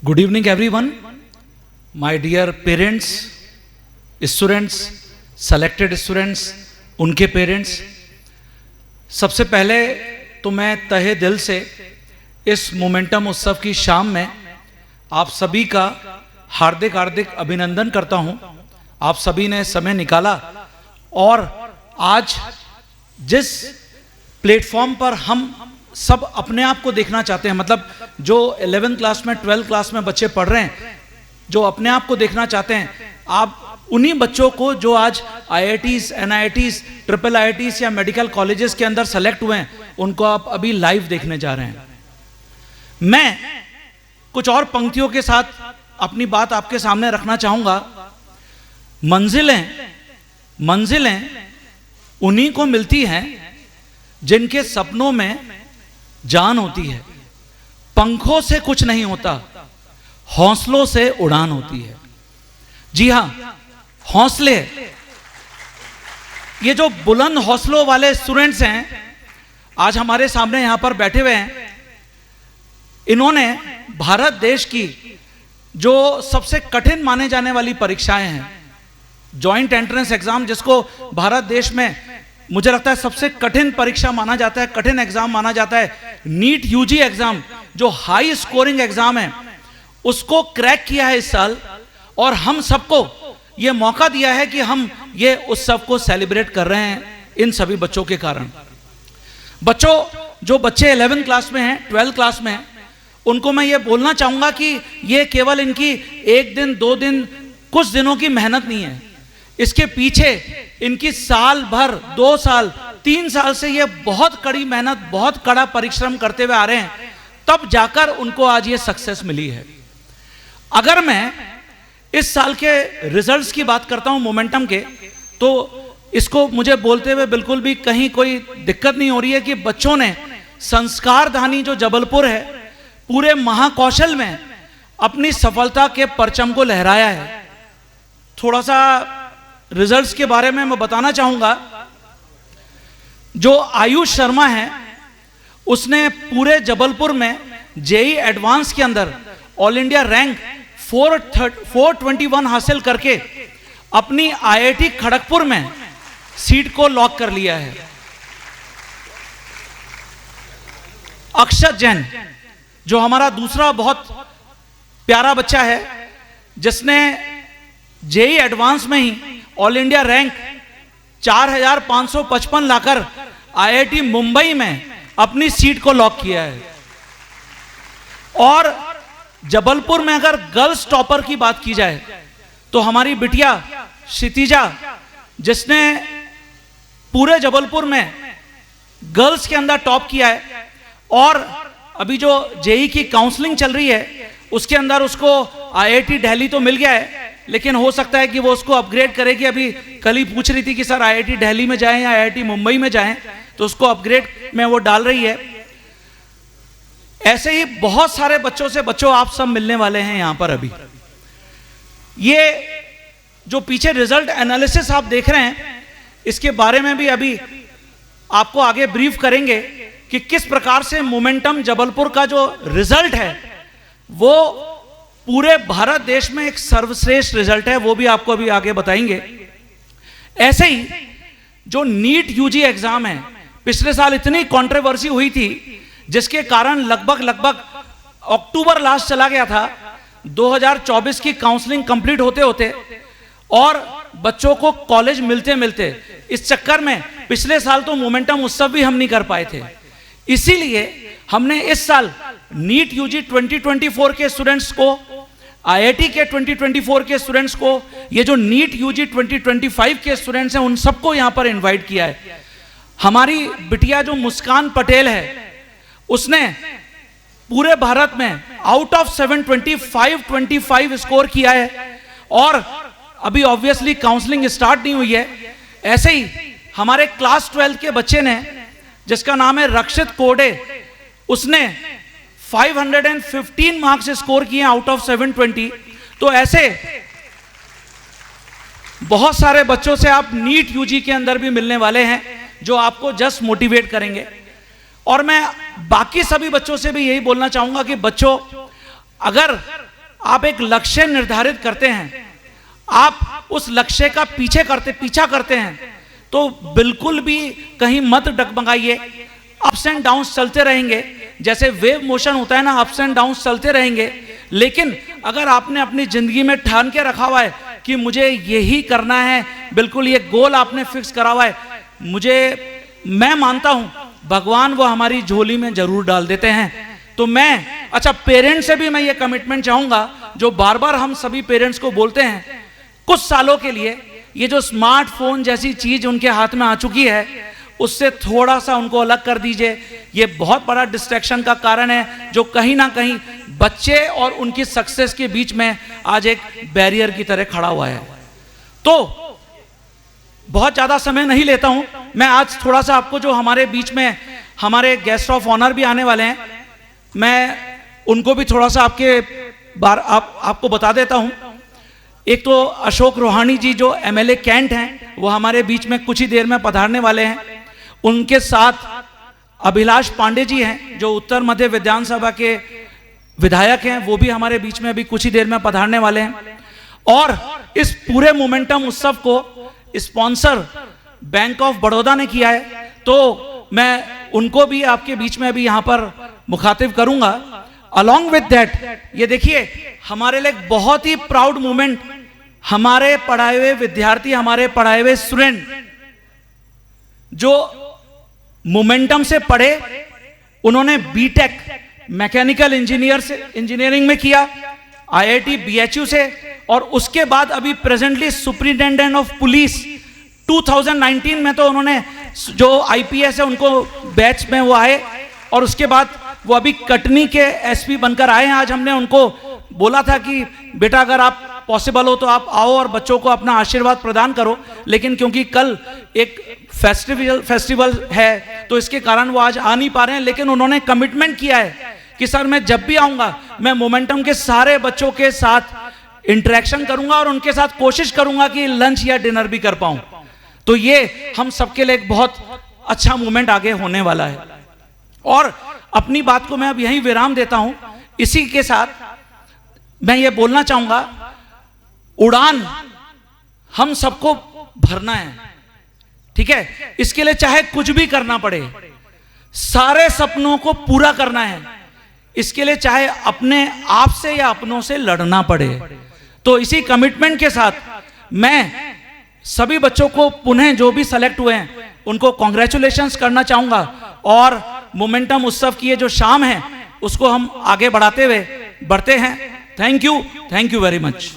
Good evening everyone, my dear parents, students, selected students, उनके parents. सबसे पहले तो मैं तहे दिल से इस मोमेंटम उत्सव की शाम में आप सभी का हार्दिक हार्दिक अभिनंदन करता हूं। आप सभी ने समय निकाला और आज जिस प्लेटफॉर्म पर हम सब अपने आप को देखना चाहते हैं, मतलब जो 11th क्लास में 12th क्लास में बच्चे पढ़ रहे हैं, जो अपने आप को देखना चाहते हैं, आप उन्हीं बच्चों को जो आज IITs, NITs, ट्रिपल IITs या मेडिकल कॉलेजेस के अंदर सेलेक्ट हुए हैं, उनको आप अभी लाइव देखने जा रहे हैं। मैं कुछ और पंक्तियों के साथ अपनी बात आपके सामने रखना चाहूंगा। मंजिलें उन्हीं को मिलती हैं जिनके सपनों में जान होती है। पंखों से कुछ नहीं होता, हौसलों से उड़ान होती है। जी हां, हौसले। ये जो बुलंद हौसलों वाले स्टूडेंट्स हैं, आज हमारे सामने यहां पर बैठे हुए हैं, इन्होंने भारत देश की जो सबसे कठिन माने जाने वाली परीक्षाएं हैं, जॉइंट एंट्रेंस एग्जाम, जिसको भारत देश में मुझे लगता है सबसे कठिन परीक्षा माना जाता है, कठिन एग्जाम माना जाता है, नीट यूजी एग्जाम, जो हाई स्कोरिंग एग्जाम है, उसको क्रैक किया है इस साल। और हम सबको यह मौका दिया है कि हम ये उत्सव को सेलिब्रेट कर रहे हैं इन सभी बच्चों के कारण। जो बच्चे 11th क्लास में हैं, 12th क्लास में हैं, उनको मैं ये बोलना चाहूंगा कि ये केवल इनकी एक दिन, दो दिन, कुछ दिनों की मेहनत नहीं है। इसके पीछे इनकी साल भर, 2 साल, 3 साल से ये बहुत कड़ी मेहनत, बहुत कड़ा परिश्रम करते हुए आ रहे हैं, तब जाकर उनको आज ये सक्सेस मिली है। अगर मैं इस साल के रिजल्ट्स की बात करता हूं मोमेंटम के, तो इसको मुझे बोलते हुए बिल्कुल भी कहीं कोई दिक्कत नहीं हो रही है कि बच्चों ने संस्कारधानी जो जबलपुर है, पूरे महाकौशल में अपनी सफलता के परचम को लहराया है। थोड़ा सा रिजल्ट्स के बारे में मैं बताना चाहूंगा। जो आयुष शर्मा है, उसने पूरे जबलपुर में जेई एडवांस के अंदर ऑल इंडिया रैंक 421 हासिल करके अपनी IIT खड़गपुर में सीट को लॉक कर लिया है। अक्षत जैन, जो हमारा दूसरा बहुत प्यारा बच्चा है, जिसने जेई एडवांस में ही ऑल इंडिया रैंक 4555 लाकर IIT मुंबई में अपनी सीट को लॉक किया है। और जबलपुर में अगर गर्ल्स टॉपर की बात की जाए, तो हमारी बिटिया क्षितिजा, जिसने पूरे जबलपुर में गर्ल्स के अंदर टॉप किया है, और अभी जो जेई की काउंसलिंग चल रही है, उसके अंदर उसको IIT दिल्ली तो मिल गया है, लेकिन हो सकता है कि वो उसको अपग्रेड करेगी। अभी कल ही पूछ रही थी कि सर IIT दिल्ली में जाएं या IIT मुंबई में जाएं, तो उसको अपग्रेड में वो डाल रही है। ऐसे ही बहुत सारे बच्चों आप सब मिलने वाले हैं यहां पर। अभी ये जो पीछे रिजल्ट एनालिसिस आप देख रहे हैं, इसके बारे में भी अभी आपको आगे ब्रीफ करेंगे कि किस प्रकार से मोमेंटम जबलपुर का जो रिजल्ट है, वो पूरे भारत देश में एक सर्वश्रेष्ठ रिजल्ट है, वो भी आपको अभी आगे बताएंगे। ऐसे ही जो नीट यूजी एग्जाम है, पिछले साल इतनी कंट्रोवर्सी हुई थी, जिसके कारण लगभग अक्टूबर लास्ट चला गया था 2024 की काउंसलिंग कंप्लीट होते होते, और बच्चों को कॉलेज मिलते मिलते, इस चक्कर में पिछले साल तो मोमेंटम उत्सव भी हम नहीं कर पाए थे। इसीलिए हमने इस साल नीट यूजी 2024 के स्टूडेंट्स को, IIT के 2024 के स्टूडेंट्स को, ये जो नीट यूजी 2025 के स्टूडेंट्स हैं, उन सबको यहां पर इनवाइट किया है। हमारी बिटिया जो मुस्कान पटेल है, उसने पूरे भारत में आउट ऑफ 725 स्कोर किया है, और अभी ऑब्वियसली काउंसलिंग स्टार्ट नहीं हुई है। ऐसे ही हमारे क्लास 12 के बच्चे ने, जिसका नाम है रक्षित कोडे, उसने 515 मार्क्स स्कोर किए आउट ऑफ 720। तो ऐसे बहुत सारे बच्चों से आप नीट यूजी के अंदर भी मिलने वाले हैं, जो आपको जस्ट मोटिवेट करेंगे। और मैं बाकी सभी बच्चों से भी यही बोलना चाहूंगा कि बच्चों, अगर आप एक लक्ष्य निर्धारित करते हैं, आप उस लक्ष्य का पीछा करते हैं, तो बिल्कुल भी कहीं मत डगमगाइए। अप्स एंड डाउन्स चलते रहेंगे, जैसे वेव मोशन होता है ना, अप्स एंड डाउन्स चलते रहेंगे। लेकिन अगर आपने अपनी जिंदगी में ठान के रखा हुआ है कि मुझे यही करना है, बिल्कुल ये गोल आपने फिक्स करा हुआ है, मैं मानता हूं भगवान वो हमारी झोली में जरूर डाल देते हैं। तो पेरेंट्स से भी मैं ये कमिटमेंट चाहूंगा, जो बार बार हम सभी पेरेंट्स को बोलते हैं, कुछ सालों के लिए ये जो स्मार्टफोन जैसी चीज उनके हाथ में आ चुकी है, उससे थोड़ा सा उनको अलग कर दीजिए। ये बहुत बड़ा डिस्ट्रैक्शन का कारण है, जो कहीं ना कहीं बच्चे और उनकी सक्सेस के बीच में आज एक बैरियर की तरह खड़ा हुआ है। तो बहुत ज्यादा समय नहीं लेता हूं मैं, आज थोड़ा सा आपको, जो हमारे बीच में हमारे गेस्ट ऑफ ऑनर भी आने वाले हैं, मैं उनको भी थोड़ा सा आपको बता देता हूं। एक तो अशोक रोहानी जी जो एमएलए कैंट हैं, वो हमारे बीच में कुछ ही देर में पधारने वाले हैं। उनके साथ अभिलाष पांडे जी हैं, जो उत्तर मध्य विधानसभा के विधायक हैं, वो भी हमारे बीच में अभी कुछ ही देर में पधारने वाले हैं। और इस पूरे मोमेंटम उत्सव को स्पॉन्सर बैंक ऑफ बड़ौदा ने किया है, तो मैं उनको भी आपके बीच में अभी यहां पर मुखातिब करूंगा। अलॉन्ग विद दैट, ये देखिए हमारे लिए बहुत ही प्राउड मोमेंट, हमारे पढ़ाए हुए विद्यार्थी, हमारे पढ़ाए हुए स्टूडेंट जो मोमेंटम से पढ़े, उन्होंने बीटेक मैकेनिकल इंजीनियरिंग में किया आईआईटी बीएचयू से, और उसके बाद अभी प्रेजेंटली सुपरिटेंडेंट ऑफ पुलिस 2019 में, तो उन्होंने जो आईपीएस है उनको बैच में वो आए, और उसके बाद वो अभी कटनी के एसपी बनकर आए हैं। आज हमने उनको बोला था कि बेटा अगर आप पॉसिबल हो तो आप आओ और बच्चों को अपना आशीर्वाद प्रदान करो, लेकिन क्योंकि कल एक फेस्टिवल है तो इसके कारण वो आज आ नहीं पा रहे हैं। लेकिन उन्होंने कमिटमेंट किया है कि सर मैं जब भी आऊंगा मैं मोमेंटम के सारे बच्चों के साथ इंटरेक्शन करूंगा और उनके साथ कोशिश करूंगा कि लंच या डिनर भी कर पाऊं। तो ये हम सबके लिए एक बहुत अच्छा मोमेंट आगे होने वाला है। और अपनी बात को मैं अब यहीं विराम देता हूं। इसी के साथ मैं ये बोलना चाहूंगा, उड़ान हम सबको भरना है, ठीक है। इसके लिए चाहे कुछ भी करना पड़े, सारे सपनों को पूरा करना है। इसके लिए चाहे अपने आप से या अपनों से लड़ना पड़े। तो इसी कमिटमेंट के साथ मैं सभी बच्चों को पुनः जो भी सेलेक्ट हुए हैं उनको कॉन्ग्रेचुलेशंस करना चाहूंगा, और मोमेंटम उत्सव की ये जो शाम है उसको हम आगे बढ़ते हैं। Thank you very much.